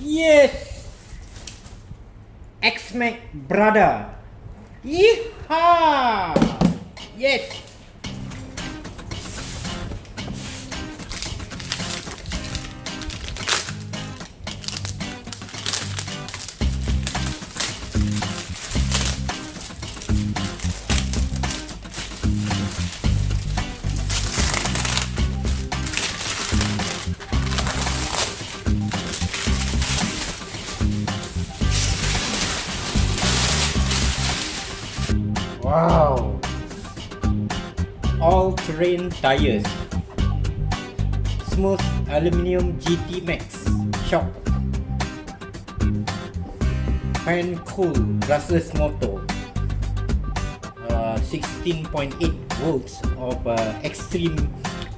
Yes! X-Max brother! Yeehaw! Yes! Wow! All-terrain tires. Smooth aluminum GT Max shock. Fan cool brushless motor. 16.8 volts of extreme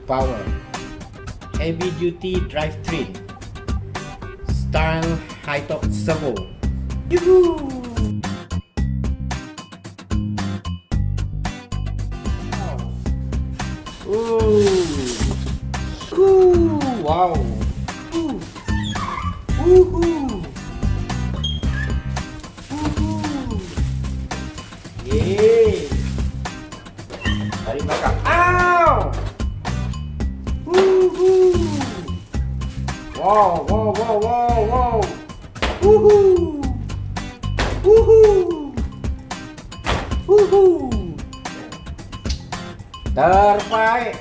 power. Heavy duty drivetrain. Style high torque servo. Yoo-hoo! Ooh. Ooh, wow. Ooh. Woohoo. Woohoo. Yeay. Tarik belakang. Ow. Woohoo. Wow, wow, wow, wow, wow. Woohoo. Woohoo. Woohoo. Terbaik.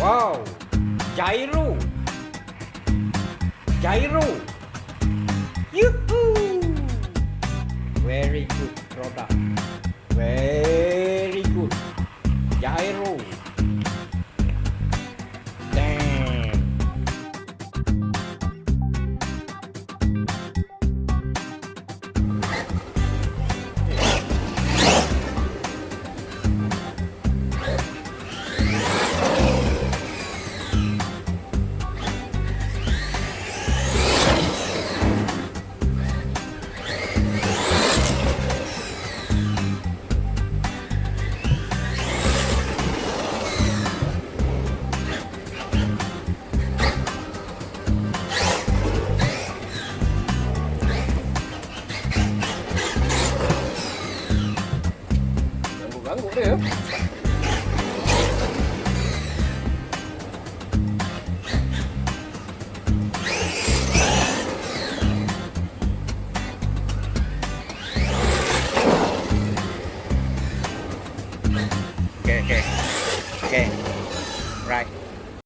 Wow, gyro, gyro, yoo-hoo! Very good product, very good, gyro. Damn. Ganggu dia.